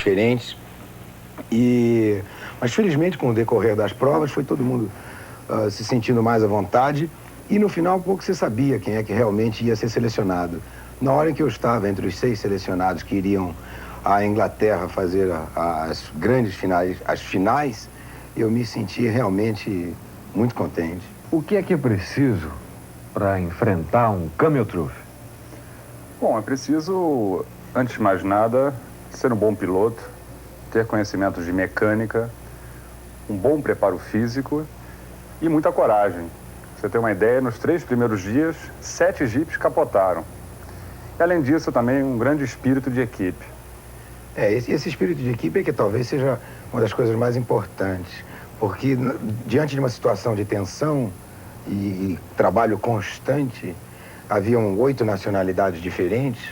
diferentes. Mas felizmente, com o decorrer das provas, foi todo mundo se sentindo mais à vontade. E no final, pouco se sabia quem é que realmente ia ser selecionado. Na hora em que eu estava entre os 6 selecionados que iriam à Inglaterra fazer as grandes finais, as finais, eu me senti realmente muito contente. O que é preciso para enfrentar um Camel Truth? Bom, é preciso, antes de mais nada, ser um bom piloto, ter conhecimentos de mecânica, um bom preparo físico e muita coragem. Pra você ter uma ideia, nos 3 primeiros dias, 7 jipes capotaram. E, além disso, também um grande espírito de equipe. Esse espírito de equipe é que talvez seja uma das coisas mais importantes, porque diante de uma situação de tensão e trabalho constante, haviam 8 nacionalidades diferentes,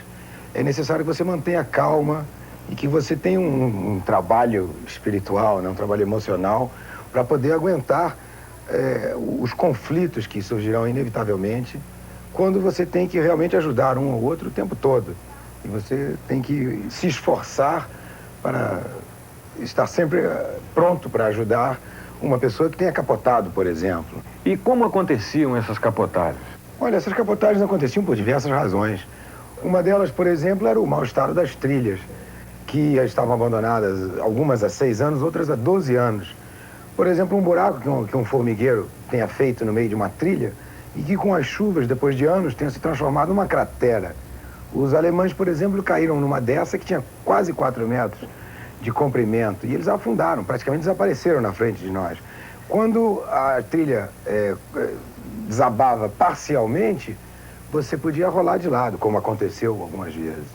é necessário que você mantenha calma e que você tenha um trabalho espiritual, né, um trabalho emocional, para poder aguentar os conflitos que surgirão inevitavelmente quando você tem que realmente ajudar um ao outro o tempo todo. E você tem que se esforçar para estar sempre pronto para ajudar uma pessoa que tenha capotado, por exemplo. E como aconteciam essas capotagens? Olha, essas capotagens aconteciam por diversas razões. Uma delas, por exemplo, era o mau estado das trilhas, que estavam abandonadas, algumas há 6 anos, outras há 12 anos. Por exemplo, um buraco que um formigueiro tenha feito no meio de uma trilha e que com as chuvas, depois de anos, tenha se transformado numa cratera. Os alemães, por exemplo, caíram numa dessa que tinha quase 4 metros de comprimento e eles afundaram, praticamente desapareceram na frente de nós. Quando a trilha desabava parcialmente, você podia rolar de lado, como aconteceu algumas vezes.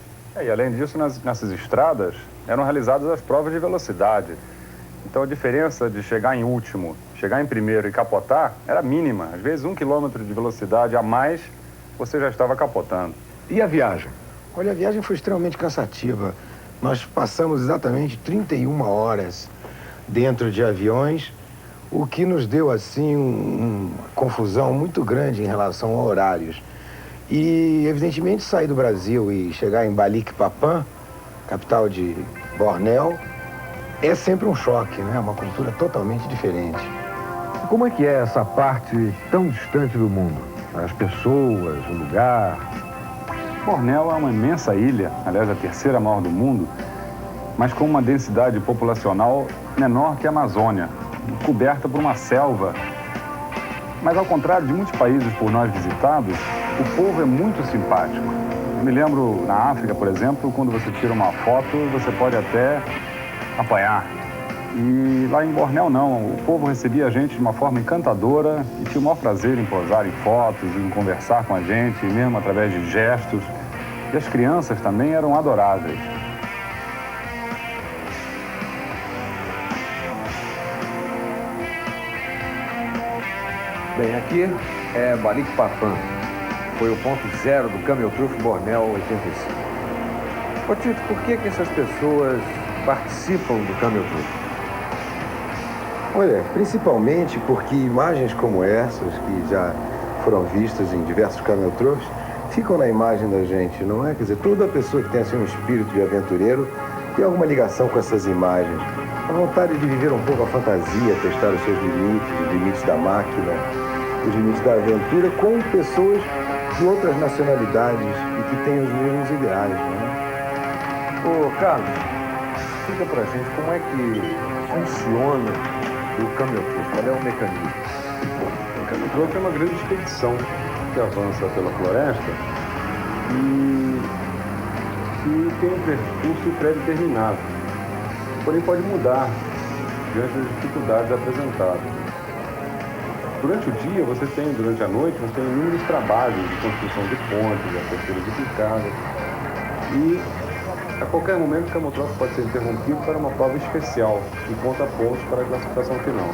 E além disso, nessas estradas eram realizadas as provas de velocidade. Então a diferença de chegar em último, chegar em primeiro e capotar era mínima. Às vezes 1 quilômetro de velocidade a mais, você já estava capotando. E a viagem? Olha, a viagem foi extremamente cansativa. Nós passamos exatamente 31 horas dentro de aviões, o que nos deu, assim, uma confusão muito grande em relação a horários. E, evidentemente, sair do Brasil e chegar em Balikpapan, capital de Bornéu, é sempre um choque, né? Uma cultura totalmente diferente. E como é que é essa parte tão distante do mundo? As pessoas, o lugar... Bornéu é uma imensa ilha, aliás, a 3ª maior do mundo, mas com uma densidade populacional menor que a Amazônia, coberta por uma selva. Mas, ao contrário de muitos países por nós visitados, o povo é muito simpático. Eu me lembro, na África, por exemplo, quando você tira uma foto, você pode até apanhar. E lá em Bornéu, não. O povo recebia a gente de uma forma encantadora e tinha o maior prazer em posar em fotos, em conversar com a gente, mesmo através de gestos. E as crianças também eram adoráveis. Bem, aqui é Balikpapan. Foi o ponto 0 do Camel Truth Bornéu 85. Ô Tito, por que essas pessoas participam do Camel Truth? Olha, principalmente porque imagens como essas, que já foram vistas em diversos Camel Troughs, ficam na imagem da gente, não é? Quer dizer, toda pessoa que tem assim um espírito de aventureiro tem alguma ligação com essas imagens. A vontade de viver um pouco a fantasia, testar os seus limites, os limites da máquina, os limites da aventura, com pessoas de outras nacionalidades e que têm os mesmos ideais, não é? Ô, Carlos, explica pra gente como é que funciona o Camel Truth, qual é o mecanismo? O Camel Truth é uma grande expedição que avança pela floresta e que tem um percurso pré-determinado, porém pode mudar diante das dificuldades apresentadas. Durante o dia, durante a noite, você tem inúmeros trabalhos de construção de pontes, de abertura de picadas e a qualquer momento o Camel Truth pode ser interrompido para uma prova especial que conta pontos para a classificação final.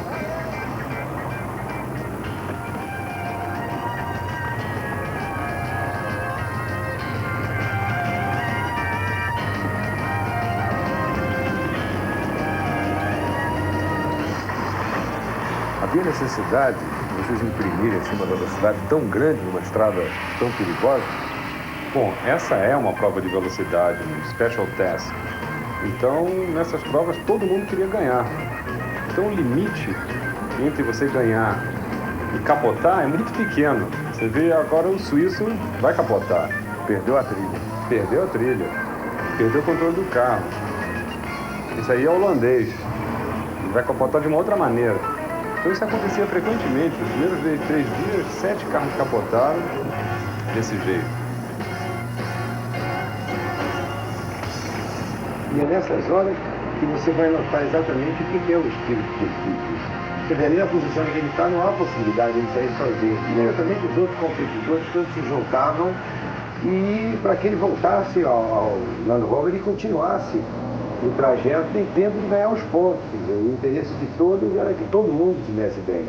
Havia necessidade de vocês imprimirem assim, uma velocidade tão grande numa estrada tão perigosa? Bom, essa é uma prova de velocidade, um special test. Então, nessas provas, todo mundo queria ganhar. Então, o limite entre você ganhar e capotar é muito pequeno. Você vê agora o suíço vai capotar. Perdeu a trilha. Perdeu a trilha. Perdeu o controle do carro. Isso aí é holandês. Ele vai capotar de uma outra maneira. Então isso acontecia frequentemente. Os primeiros 3 dias, 7 carros capotaram desse jeito. E é nessas horas que você vai notar exatamente o que é o espírito de equipe. Você vê ali na posição que ele está, não há possibilidade de ele sair sozinho. Imediatamente os outros competidores todos se juntavam e para que ele voltasse ao Land Rover e continuasse o trajeto em tempo de ganhar os pontos. O interesse de todos era que todo mundo estivesse bem.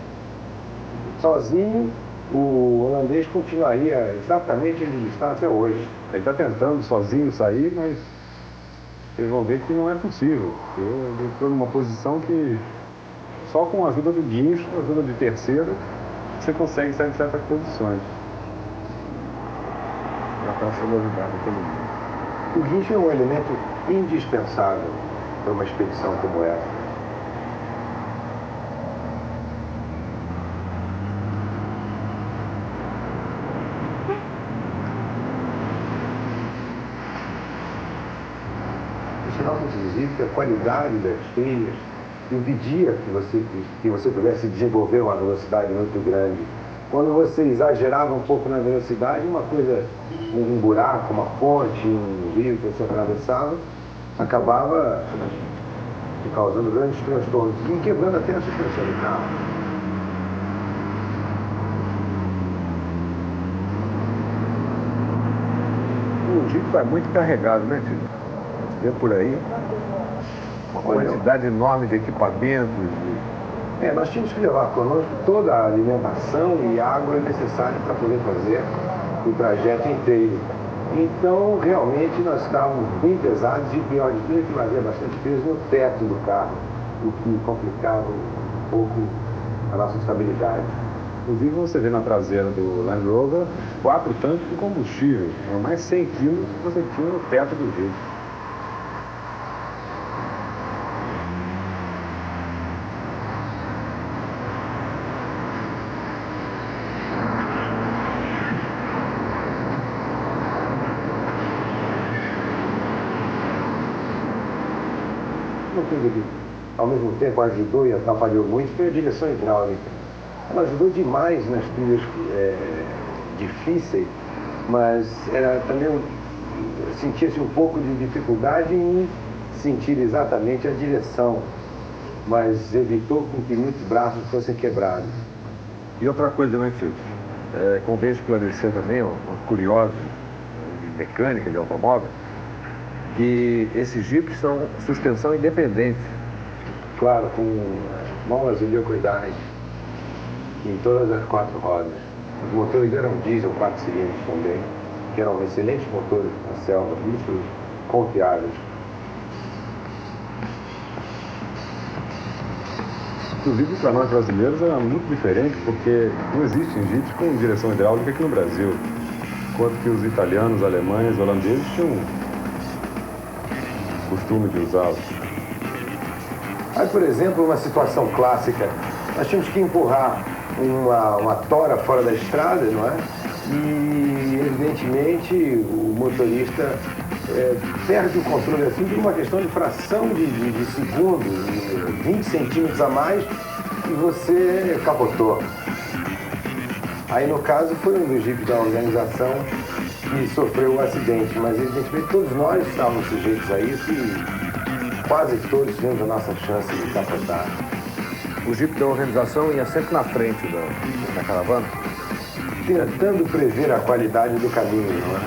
Sozinho, o holandês continuaria exatamente onde está até hoje. Ele está tentando sozinho sair, mas vocês vão ver que não é possível. Ele entrou numa posição que só com a ajuda do guincho, a ajuda de terceiro, você consegue sair de certas posições. Já está sendo ajudado todo mundo. O guincho é um elemento indispensável para uma expedição como essa. O sinal decisivo é a qualidade das trilhas impedia que você pudesse desenvolver uma velocidade muito grande. Quando você exagerava um pouco na velocidade, uma coisa, um buraco, uma ponte, um rio que você atravessava, acabava causando grandes transtornos e quebrando até a suspensão do carro. O Jeep vai muito carregado, né, Tito? Vê por aí uma quantidade enorme de equipamentos. Nós tínhamos que levar conosco toda a alimentação e água necessária para poder fazer o trajeto inteiro. Então, realmente, nós estávamos bem pesados e, pior de tudo, que fazia bastante peso no teto do carro, o que complicava um pouco a nossa estabilidade. Inclusive, você vê na traseira do Land Rover 4 tanques de combustível, mais 100 quilos que você tinha no teto do Jeep. Uma coisa que, ao mesmo tempo, ajudou e atrapalhou muito foi a direção hidráulica. Ela ajudou demais nas trilhas difíceis, mas também sentia-se um pouco de dificuldade em sentir exatamente a direção, mas evitou que muitos braços fossem quebrados. E outra coisa, né, Tito? Convém esclarecer também, uma curiosa de mecânica de automóvel, que esses Jeeps são suspensão independente. Claro, com molas helicoidais em todas as 4 rodas. Os motores eram diesel 4 cilindros também, que eram excelentes motores na selva, muito confiáveis. Inclusive, para nós brasileiros era muito diferente, porque não existem Jeeps com direção hidráulica aqui no Brasil. Enquanto que os italianos, alemães, holandeses tinham costume de usá-los. Aí, por exemplo, uma situação clássica, nós tínhamos que empurrar uma tora fora da estrada, não é? E, evidentemente, o motorista perde o controle assim por uma questão de fração de segundo, 20 centímetros a mais, e você capotou. Aí, no caso, foi um dos jipes da organização que sofreu o acidente, mas, evidentemente, todos nós estávamos sujeitos a isso e quase todos tivemos a nossa chance de capotar. O Jeep da organização ia sempre na frente da caravana? Tentando prever a qualidade do caminho, não é?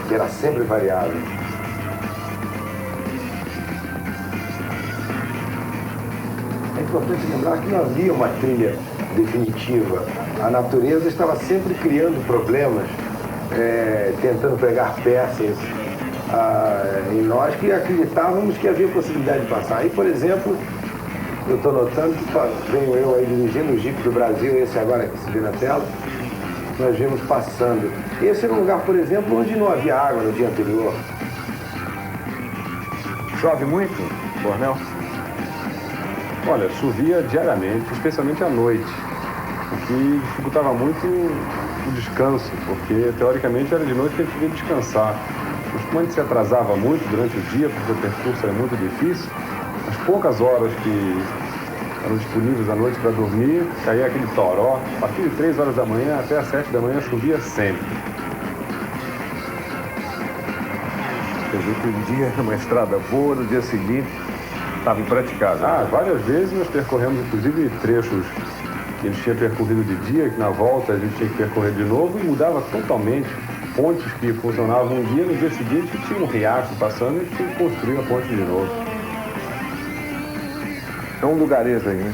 Que era sempre variável. É importante lembrar que não havia uma trilha definitiva. A natureza estava sempre criando problemas, tentando pegar peças em nós que acreditávamos que havia possibilidade de passar. Aí, por exemplo, eu estou notando que venho eu aí dirigindo o Jeep do Brasil, esse agora que se vê na tela, nós vimos passando. Esse era um lugar, por exemplo, onde não havia água no dia anterior. Chove muito, Bornel? Olha, chovia diariamente, especialmente à noite, o que dificultava muito o descanso, porque teoricamente era de noite que a gente devia descansar. Mas como a gente se atrasava muito durante o dia, porque o percurso era muito difícil, as poucas horas que eram disponíveis à noite para dormir, caía aquele toró. A partir de 3 horas da manhã até as 7 da manhã chovia sempre. Quer dizer que um dia numa estrada boa, no dia seguinte estava impraticável. Várias vezes nós percorremos, inclusive, trechos que eles tinham percorrido de dia, que na volta a gente tinha que percorrer de novo, e mudava totalmente. Pontes que funcionavam um dia, no dia seguinte tinha um riacho passando e tinha que construir a ponte de novo. É um lugarejo aí, né?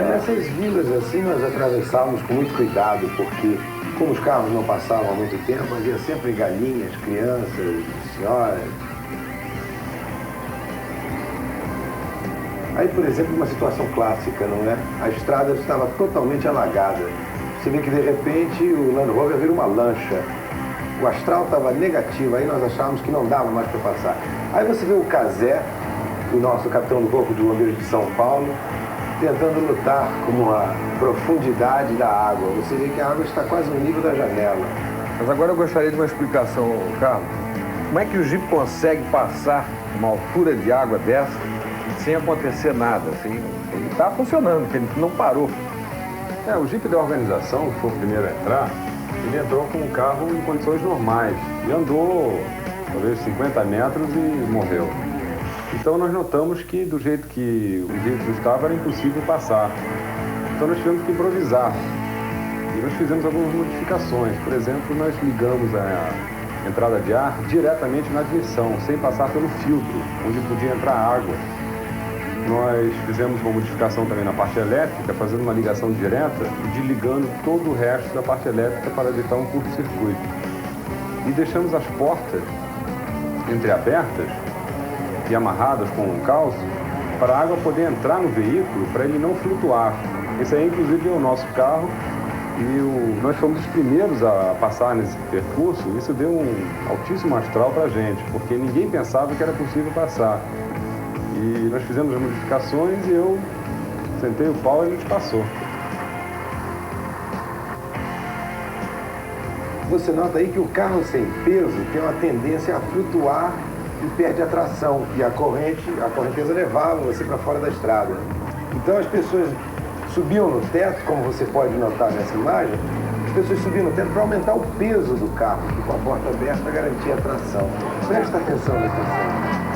Nessas vilas assim nós atravessávamos com muito cuidado, porque como os carros não passavam há muito tempo, havia sempre galinhas, crianças, senhoras. Aí, por exemplo, uma situação clássica, não é? A estrada estava totalmente alagada. Você vê que de repente o Land Rover vira uma lancha. O astral estava negativo, aí nós achávamos que não dava mais para passar. Aí você vê o Cazé, o nosso capitão do Corpo de Bombeiros de São Paulo, tentando lutar com a profundidade da água. Você vê que a água está quase no nível da janela. Mas agora eu gostaria de uma explicação, Carlos. Como é que o Jeep consegue passar uma altura de água dessa sem acontecer nada? Assim, ele está funcionando, porque ele não parou. O Jeep da organização, que foi o primeiro a entrar, ele entrou com o carro em condições normais e andou talvez 50 metros e morreu. Então nós notamos que do jeito que o veículo estava era impossível passar. Então nós tivemos que improvisar. E nós fizemos algumas modificações. Por exemplo, nós ligamos a entrada de ar diretamente na admissão, sem passar pelo filtro, onde podia entrar água. Nós fizemos uma modificação também na parte elétrica, fazendo uma ligação direta e desligando todo o resto da parte elétrica para evitar um curto-circuito. E deixamos as portas entreabertas e amarradas com um calço para a água poder entrar no veículo, para ele não flutuar. Esse aí, inclusive, é o nosso carro e nós fomos os primeiros a passar nesse percurso. Isso deu um altíssimo astral para a gente, porque ninguém pensava que era possível passar. E nós fizemos as modificações e eu sentei o pau e a gente passou. Você nota aí que o carro sem peso tem uma tendência a flutuar e perde a tração. E a correnteza levava você para fora da estrada. Então as pessoas subiam no teto, como você pode notar nessa imagem, as pessoas subiam no teto para aumentar o peso do carro, que com a porta aberta garantia a tração. Presta atenção nessa cena.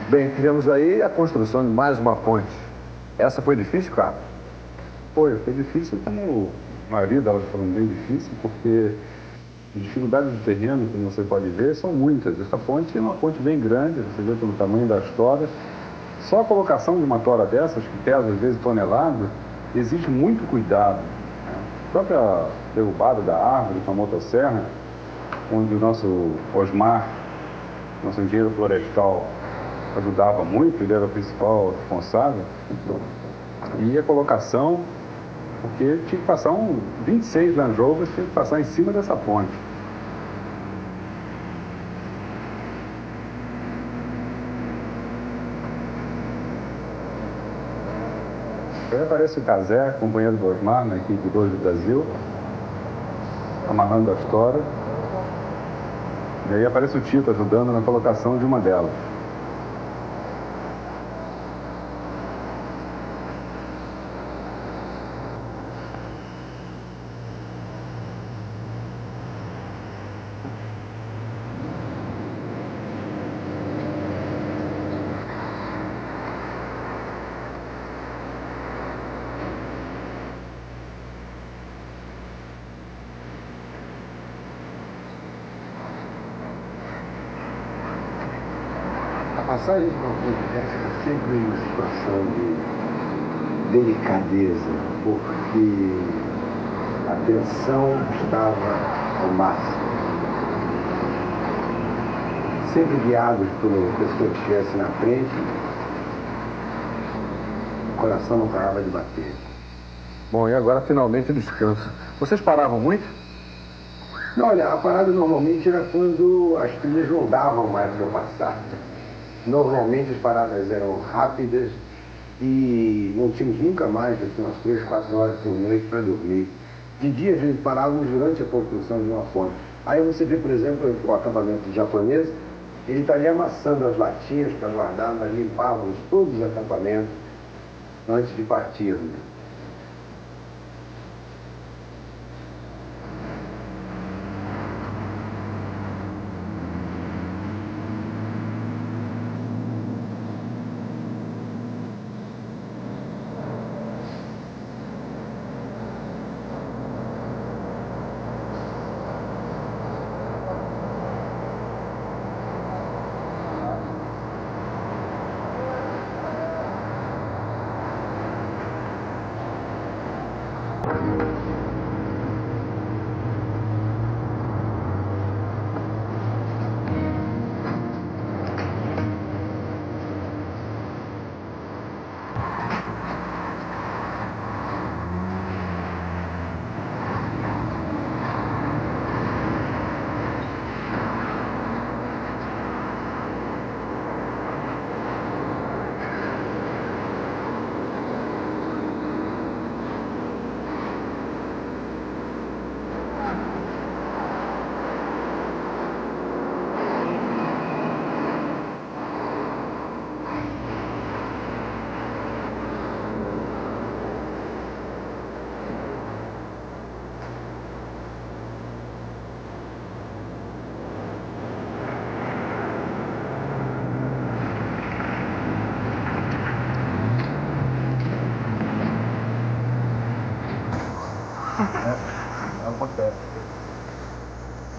Bem, tivemos aí a construção de mais uma ponte. Essa foi difícil, Carlos? Foi difícil, como a maioria delas foram bem difíceis, porque as dificuldades do terreno, como você pode ver, são muitas. Essa ponte é uma ponte bem grande, você vê pelo tamanho das toras. Só a colocação de uma tora dessas, que pesa às vezes toneladas, exige muito cuidado. A própria derrubada da árvore com a motosserra, onde o nosso Osmar, nosso engenheiro florestal, ajudava muito, ele era o principal responsável. E a colocação, porque tinha que passar 26 Land Rovers, tinha que passar em cima dessa ponte. Aí aparece o Cazé, companheiro do Osmar, na equipe 2 do Brasil, amarrando as toras. E aí aparece o Tito ajudando na colocação de uma delas. passagem de uma ponte dessa é sempre uma situação de delicadeza, porque a tensão estava ao máximo. Sempre guiados pela pessoa que estivesse na frente, o coração não parava de bater. Bom, e agora finalmente descanso. Vocês paravam muito? Não, olha, a parada normalmente era quando as trilhas não davam mais para eu passar. Normalmente as paradas eram rápidas e não tínhamos nunca mais, assim, umas 3, 4 horas por noite para dormir. De dia a gente parávamos durante a construção de uma ponte. Aí você vê, por exemplo, o acampamento japonês, ele está ali amassando as latinhas para guardar, nós limpávamos todos os acampamentos antes de partirmos.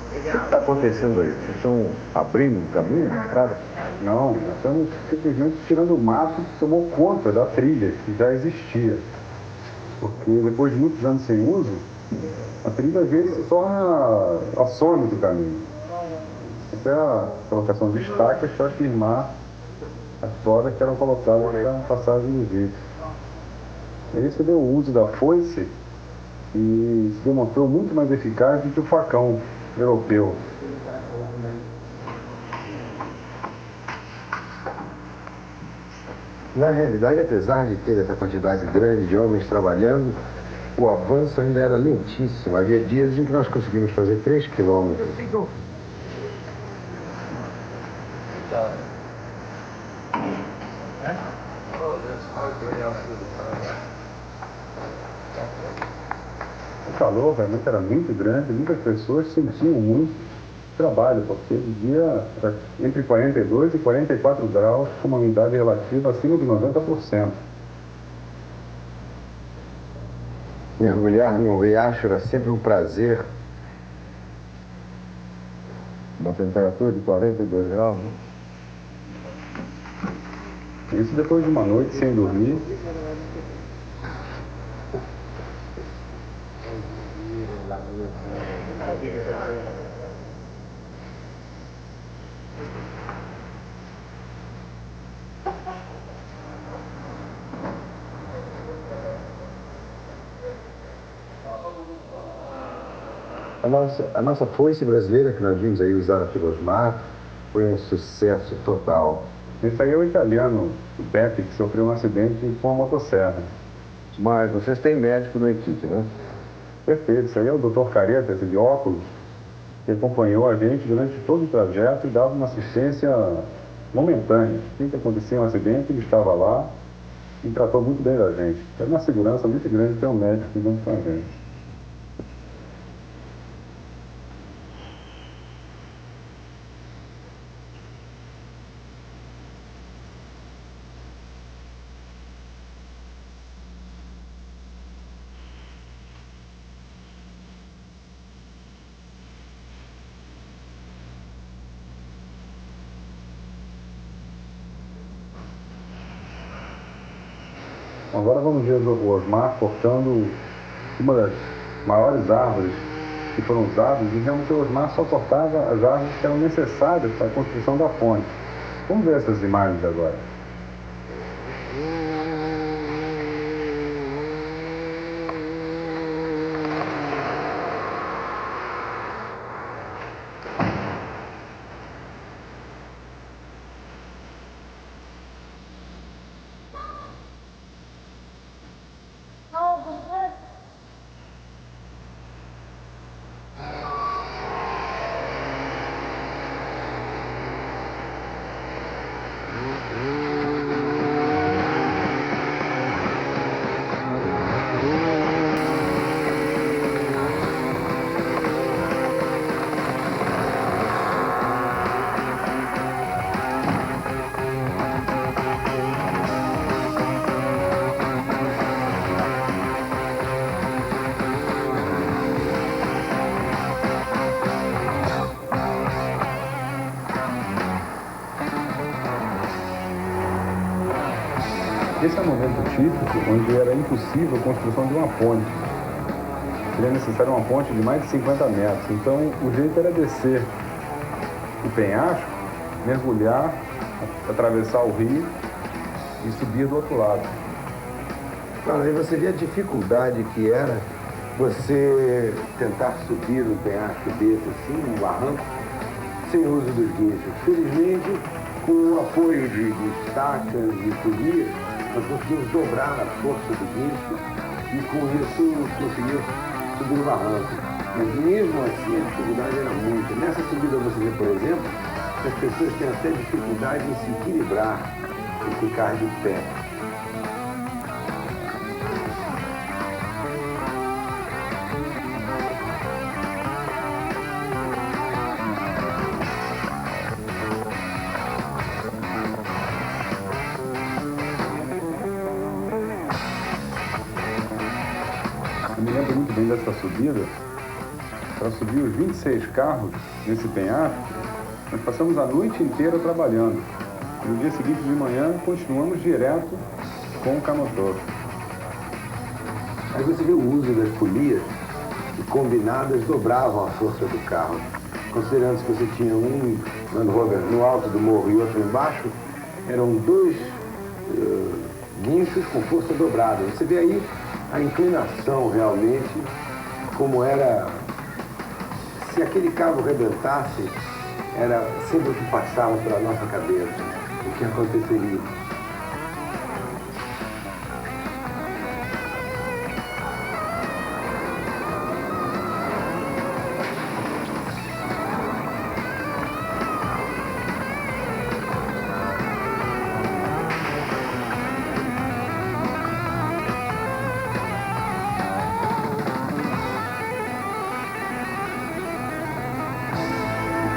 O que está acontecendo aí? Vocês estão abrindo um caminho na estrada? Não, nós estamos simplesmente tirando o mato que tomou conta da trilha, que já existia. Porque depois de muitos anos sem uso, a trilha às vezes se torna a sono do caminho. Até a colocação de estacas para firmar as toras que eram colocadas para passagem dos veículos. Aí se deu o uso da foice e se demonstrou muito mais eficaz do que o facão europeu. Na realidade, apesar de ter essa quantidade grande de homens trabalhando, o avanço ainda era lentíssimo. Havia dias em que nós conseguimos fazer 3 quilômetros. O calor realmente era muito grande, muitas pessoas sentiam muito trabalho, porque o dia era entre 42 e 44 graus, com uma umidade relativa acima de 90%. Mergulhar no riacho era sempre um prazer. Uma temperatura de 42 graus. Isso depois de uma noite sem dormir. A nossa foice brasileira, que nós vimos aí usada pelos matos, foi um sucesso total. Esse aí é o italiano, o Pepe, que sofreu um acidente com a motosserra. Mas vocês têm médico na equipe, né? Perfeito, isso aí é o Dr. Careta, esse de óculos, que acompanhou a gente durante todo o trajeto e dava uma assistência momentânea. Assim que acontecia um acidente, ele estava lá e tratou muito bem da gente. Era uma segurança muito grande ter um médico cuidando com a gente. Agora vamos ver o Osmar cortando uma das maiores árvores que foram usadas, e realmente o Osmar só cortava as árvores que eram necessárias para a construção da ponte. Vamos ver essas imagens agora. Esse é um momento típico onde era impossível a construção de uma ponte. Seria necessário uma ponte de mais de 50 metros. Então, o jeito era descer o penhasco, mergulhar, atravessar o rio e subir do outro lado. Claro, aí você vê a dificuldade que era você tentar subir um penhasco desse, assim, um barranco, sem uso dos guinchos. Felizmente, com o apoio de estacas e polias, nós conseguimos dobrar a força do guincho e com isso conseguimos subir o barranco. Mas mesmo assim a dificuldade era muita. Nessa subida você vê, por exemplo, que as pessoas têm até dificuldade em se equilibrar e ficar de pé. Eu me lembro muito bem dessa subida. Para subir os 26 carros nesse penhasco, nós passamos a noite inteira trabalhando. No dia seguinte de manhã, continuamos direto com o canotrofe. Aí você vê o uso das polias, que combinadas dobravam a força do carro. Considerando que você tinha um Land Rover no alto do morro e outro embaixo, eram dois guinchos com força dobrada. Você vê aí a inclinação realmente, como era, se aquele cabo rebentasse, era sempre o que passava pela nossa cabeça, o que aconteceria.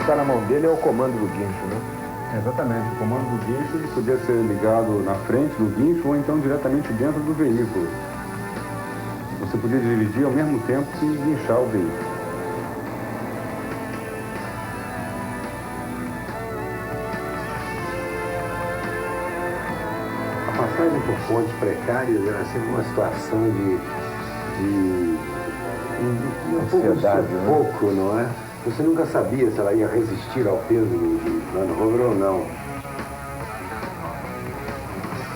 Está na mão dele é o comando do guincho, né? Exatamente, o comando do guincho ele podia ser ligado na frente do guincho ou então diretamente dentro do veículo. Você podia dirigir ao mesmo tempo que guinchar o veículo. A passagem por pontes precárias era sempre uma situação de um pouco de sufoco, não é? Você nunca sabia se ela ia resistir ao peso do Land Rover ou não.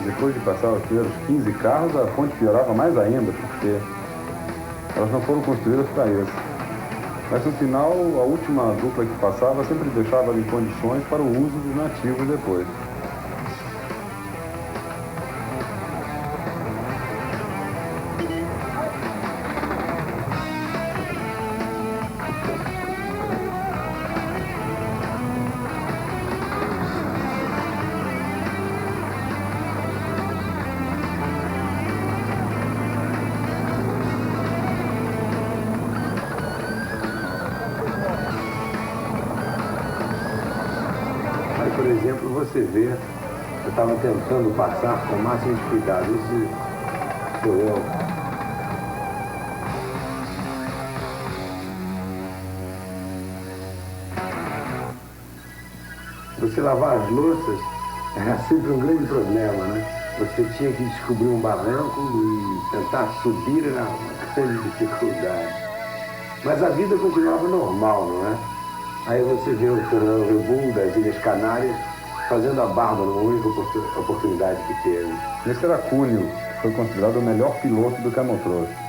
Depois de passar os primeiros 15 carros, a ponte piorava mais ainda, porque elas não foram construídas para isso. Mas no final, a última dupla que passava sempre deixava em condições para o uso dos nativos depois. Por exemplo, você vê, eu estava tentando passar com o máximo de cuidado. Esse sou eu. Você lavar as louças era sempre um grande problema, né? você tinha que descobrir um barranco e tentar subir era uma grande dificuldade. Mas a vida continuava normal, não é? Aí você vê o Fernando Rebul das Ilhas Canárias fazendo a barba numa única oportunidade que teve. Esse era Cúnio, que foi considerado o melhor piloto do Camel Trophy.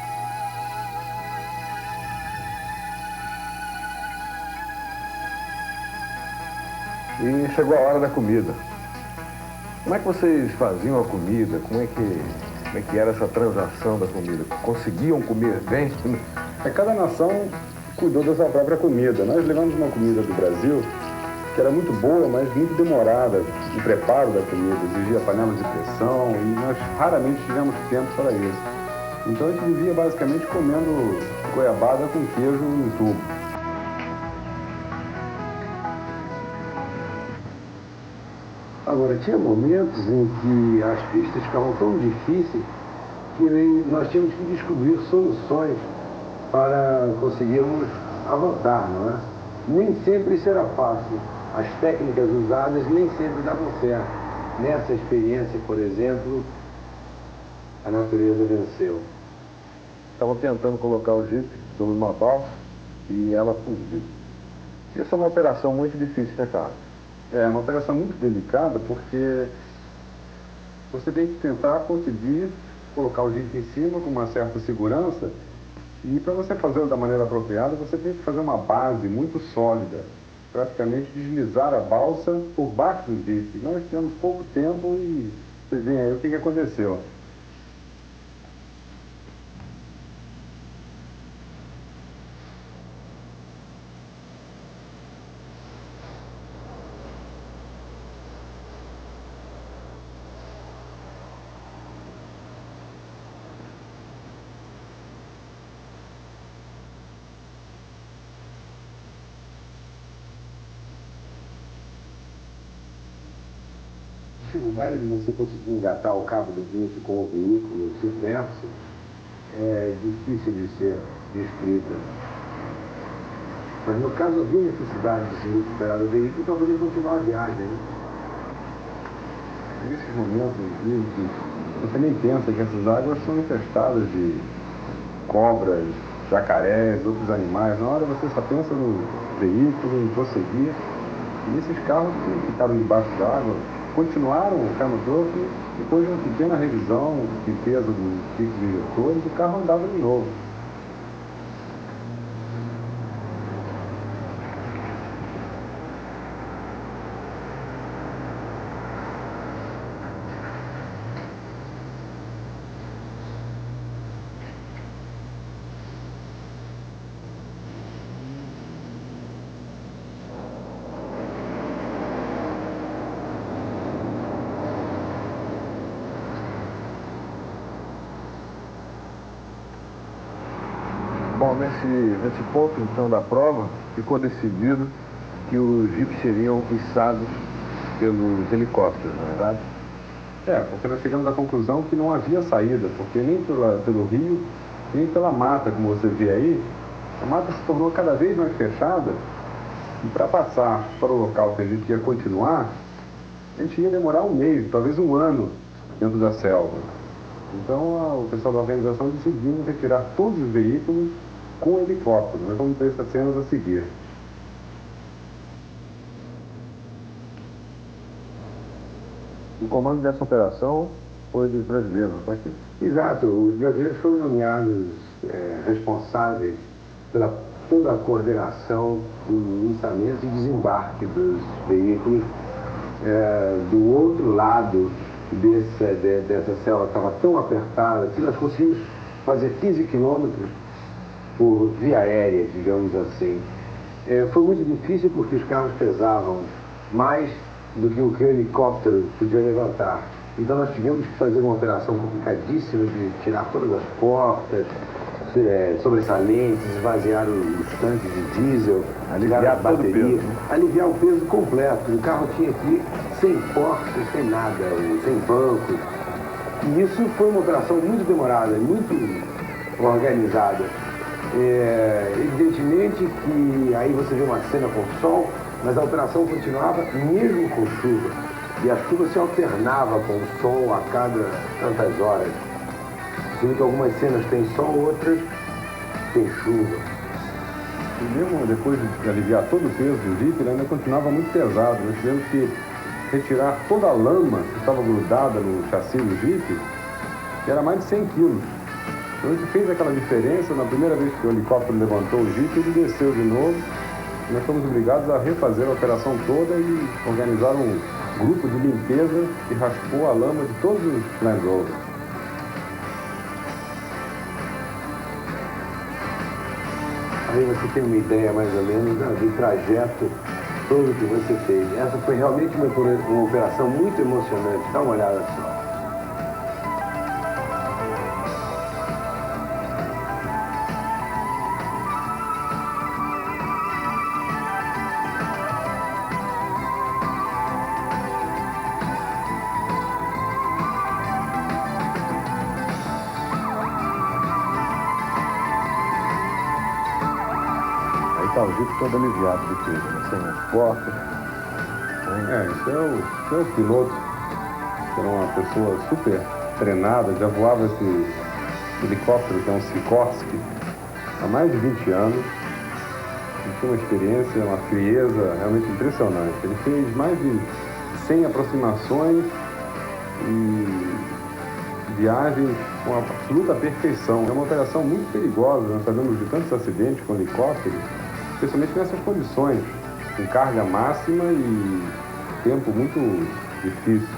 E chegou a hora da comida. Como é que vocês faziam a comida? Como é que era essa transação da comida? Conseguiam comer bem? Cada nação cuidou da sua própria comida. Nós levamos uma comida do Brasil que era muito boa, mas muito demorada. O preparo da comida exigia panelas de pressão e nós raramente tivemos tempo para isso. Então a gente vivia basicamente comendo goiabada com queijo em tubo. Agora, tinha momentos em que as pistas ficavam tão difíceis que nós tínhamos que descobrir soluções para conseguirmos avançar, não é? Nem sempre isso era fácil. As técnicas usadas nem sempre davam certo. Nessa experiência, por exemplo, a natureza venceu. Estavam tentando colocar o Jeep sobre uma balsa e ela fugiu. Isso é uma operação muito difícil, né, cara? É uma operação muito delicada porque você tem que tentar conseguir colocar o Jeep em cima com uma certa segurança e para você fazê-lo da maneira apropriada você tem que fazer uma base muito sólida, praticamente deslizar a balsa por baixo do Jeep. Nós tivemos pouco tempo e vocês veem aí o que aconteceu. O baile de você conseguir engatar o cabo do Jeep com o veículo submerso é difícil de ser descrita. Mas no caso havia necessidade de se recuperar o veículo para poder continuar a viagem. Né? Nesses momentos em que você nem pensa que essas águas são infestadas de cobras, jacarés, outros animais, na hora você só pensa no veículo, em prosseguir. E esses carros que ficaram debaixo d'água continuaram o Camel Trophy, depois de uma pequena revisão de peso dos picos injetores, o carro andava de novo. Bom, nesse ponto então da prova, ficou decidido que os jipes seriam içados pelos helicópteros, não é verdade? Porque nós chegamos à conclusão que não havia saída, porque nem pelo rio, nem pela mata, como você vê aí, a mata se tornou cada vez mais fechada e para passar para o local que a gente ia continuar, a gente ia demorar um mês, talvez um ano dentro da selva. Então o pessoal da organização decidiu retirar todos os veículos com helicóptero. Nós vamos ver essas cenas a seguir. O comando dessa operação foi dos brasileiros, não foi? Exato, os brasileiros foram nomeados responsáveis pela toda a coordenação do lançamento e desembarque dos veículos do outro lado dessa selva estava tão apertada que nós conseguimos fazer 15 quilômetros por via aérea, digamos assim. Foi muito difícil porque os carros pesavam mais do que o que o helicóptero podia levantar. Então nós tivemos que fazer uma operação complicadíssima de tirar todas as portas, sobressalentes, esvaziar os tanques de diesel, aliviar as baterias, aliviar o peso completo. O carro tinha que ir sem portas, sem nada, sem bancos. E isso foi uma operação muito demorada, muito organizada. Evidentemente que aí você vê uma cena com sol, mas a operação continuava mesmo com chuva. E a chuva se alternava com o sol a cada tantas horas. Sendo que algumas cenas têm sol, outras têm chuva. E mesmo depois de aliviar todo o peso do Jeep, ele ainda continuava muito pesado. Nós tivemos que retirar toda a lama que estava grudada no chassi do Jeep, que era mais de 100 quilos. Então a gente fez aquela diferença. Na primeira vez que o helicóptero levantou o Jeep, ele desceu de novo. Nós fomos obrigados a refazer a operação toda e organizar um grupo de limpeza que raspou a lama de todos os Land Rover. Aí você tem uma ideia mais ou menos do trajeto todo que você fez. Essa foi realmente uma operação muito emocionante. Dá uma olhada só. Tá o Jeep todo aliviado de peso, né? Sem as portas. Isso é o piloto, que era uma pessoa super treinada, já voava esse helicóptero, que é um Sikorsky, há mais de 20 anos. Ele tinha uma experiência, uma frieza realmente impressionante. Ele fez mais de 100 aproximações e viagens com absoluta perfeição. É uma operação muito perigosa, nós sabemos de tantos acidentes com helicópteros, especialmente nessas condições, com carga máxima e tempo muito difícil.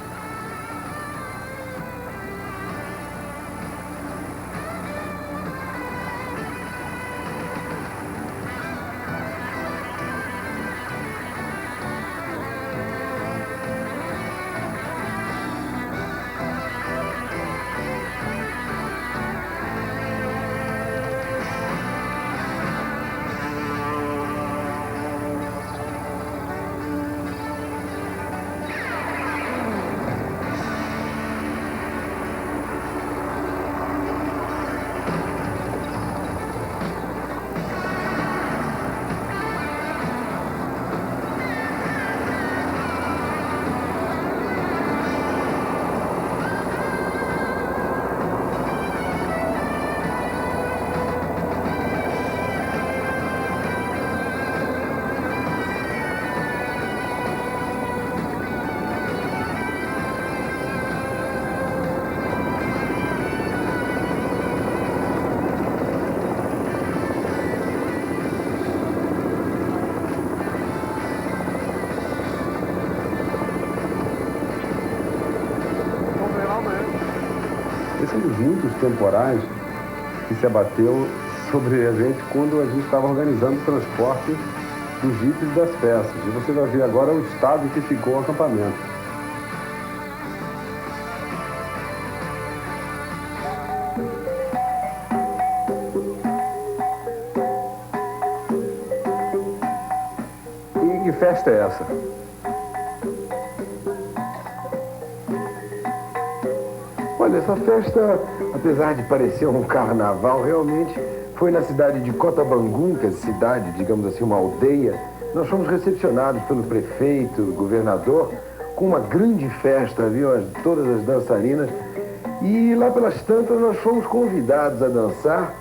Esse é um dos muitos temporais que se abateu sobre a gente quando a gente estava organizando o transporte dos jipes e das peças. E você vai ver agora o estado que ficou o acampamento. E que festa é essa? Olha, essa festa, apesar de parecer um carnaval, realmente foi na cidade de Cotabangum, que é cidade, digamos assim, uma aldeia. Nós fomos recepcionados pelo prefeito, governador, com uma grande festa, viu? Todas as dançarinas. E lá pelas tantas nós fomos convidados a dançar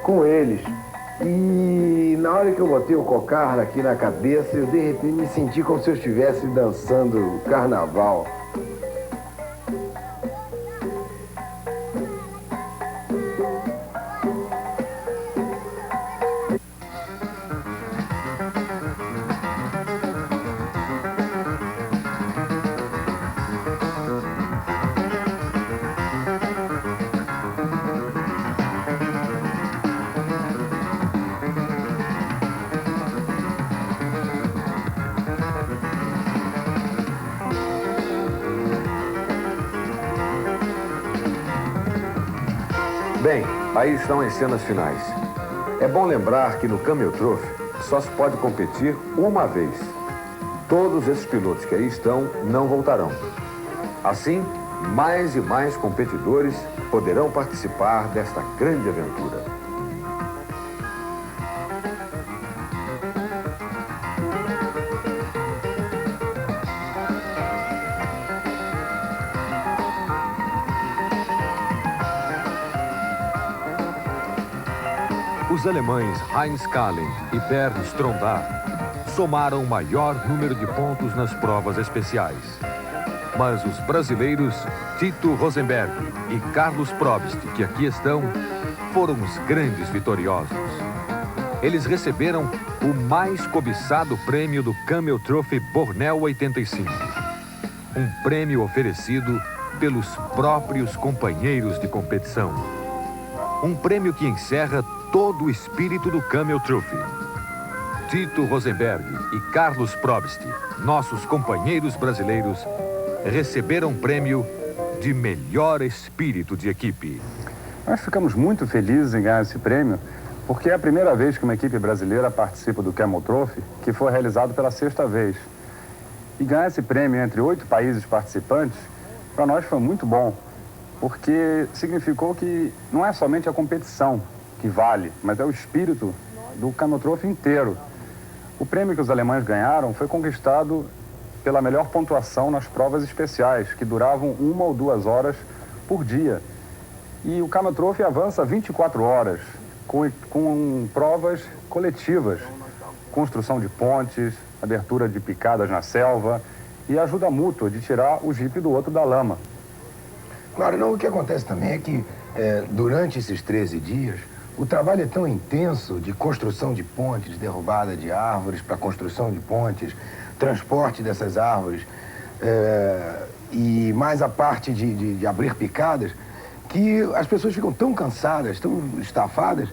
com eles. E na hora que eu botei o cocar aqui na cabeça, eu de repente me senti como se eu estivesse dançando carnaval. Bem, aí estão as cenas finais. É bom lembrar que no Camel Trophy só se pode competir uma vez. Todos esses pilotos que aí estão não voltarão. Assim, mais e mais competidores poderão participar desta grande aventura. Os alemães Heinz Kallen e Bernd Strondar somaram o maior número de pontos nas provas especiais. Mas os brasileiros Tito Rosenberg e Carlos Probst, que aqui estão, foram os grandes vitoriosos. Eles receberam o mais cobiçado prêmio do Camel Trophy Borneo 85. Um prêmio oferecido pelos próprios companheiros de competição. Um prêmio que encerra todo o espírito do Camel Trophy. Tito Rosenberg e Carlos Probst, nossos companheiros brasileiros, receberam um prêmio de melhor espírito de equipe. Nós ficamos muito felizes em ganhar esse prêmio, porque é a primeira vez que uma equipe brasileira participa do Camel Trophy, que foi realizado pela 6ª vez. E ganhar esse prêmio entre 8 países participantes, para nós foi muito bom, porque significou que não é somente a competição que vale, mas é o espírito do Camel Trophy inteiro. O prêmio que os alemães ganharam foi conquistado pela melhor pontuação nas provas especiais, que duravam 1 ou 2 horas por dia. E o Camel Trophy avança 24 horas, com provas coletivas, construção de pontes, abertura de picadas na selva e ajuda mútua de tirar o jipe do outro da lama. Claro, não, o que acontece também é que durante esses 13 dias, o trabalho é tão intenso de construção de pontes, derrubada de árvores para construção de pontes, transporte dessas árvores e mais a parte de abrir picadas, que as pessoas ficam tão cansadas, tão estafadas,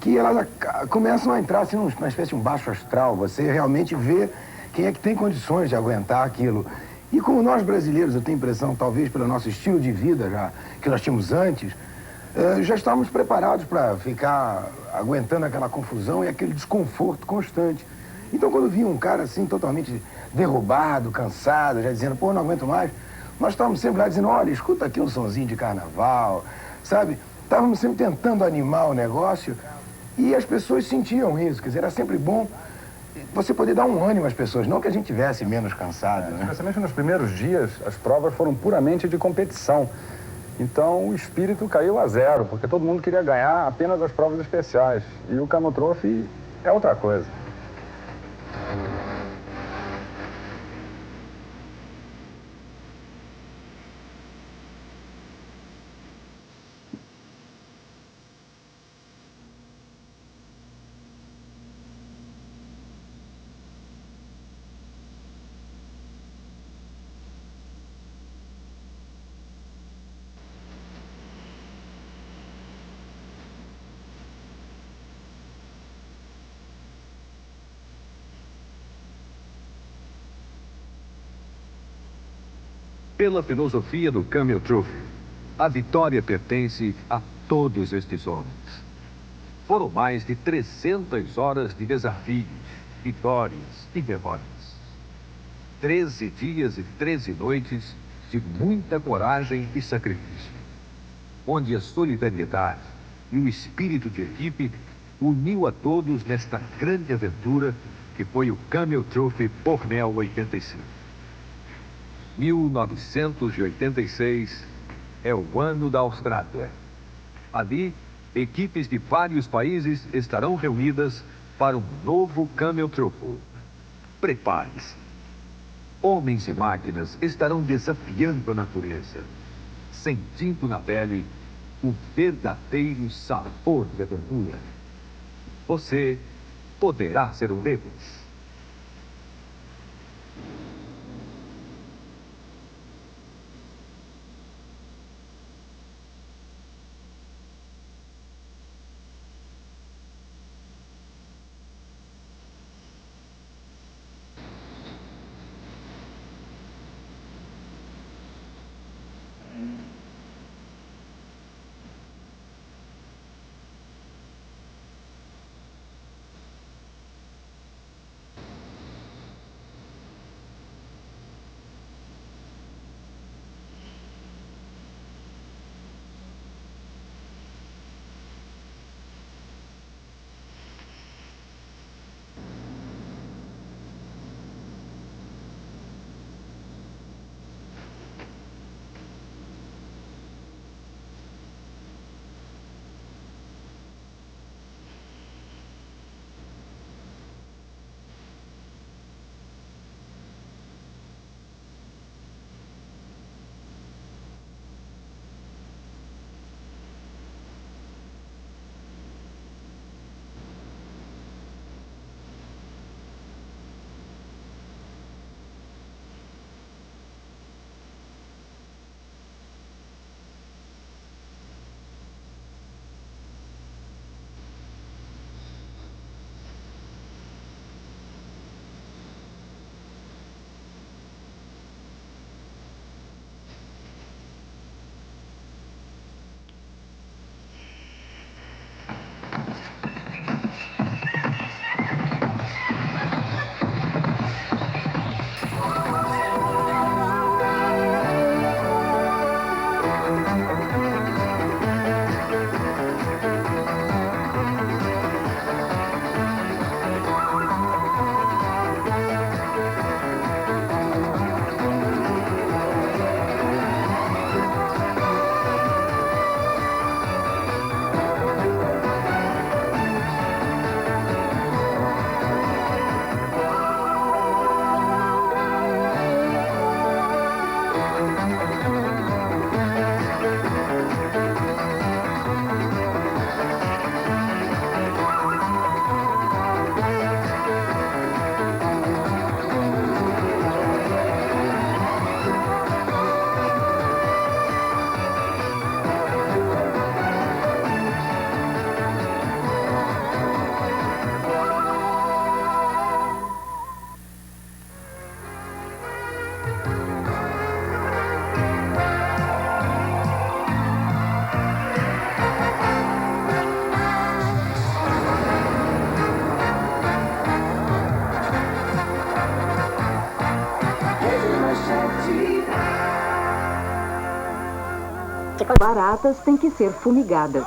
que elas começam a entrar assim, numa espécie de um baixo astral. Você realmente vê quem é que tem condições de aguentar aquilo. E como nós brasileiros, eu tenho a impressão, talvez pelo nosso estilo de vida já, que nós tínhamos antes, já estávamos preparados para ficar aguentando aquela confusão e aquele desconforto constante. Então, quando vinha um cara assim, totalmente derrubado, cansado, já dizendo, pô, não aguento mais, nós estávamos sempre lá dizendo, olha, escuta aqui um sonzinho de carnaval, sabe? Estávamos sempre tentando animar o negócio e as pessoas sentiam isso, quer dizer, era sempre bom você poder dar um ânimo às pessoas, não que a gente tivesse menos cansado, né? Especialmente nos primeiros dias, as provas foram puramente de competição. Então, o espírito caiu a zero, porque todo mundo queria ganhar apenas as provas especiais. E o Camel Trophy é outra coisa. Pela filosofia do Camel Trophy, a vitória pertence a todos estes homens. Foram mais de 300 horas de desafios, vitórias e derrotas. 13 dias e 13 noites de muita coragem e sacrifício, onde a solidariedade e o espírito de equipe uniu a todos nesta grande aventura que foi o Camel Trophy Borneo 85. 1986 é o ano da Austrália. Ali, equipes de vários países estarão reunidas para um novo Camel Trophy. Prepare-se. Homens e máquinas estarão desafiando a natureza, sentindo na pele o verdadeiro sabor da aventura. Você poderá ser um deles. Baratas têm que ser fumigadas.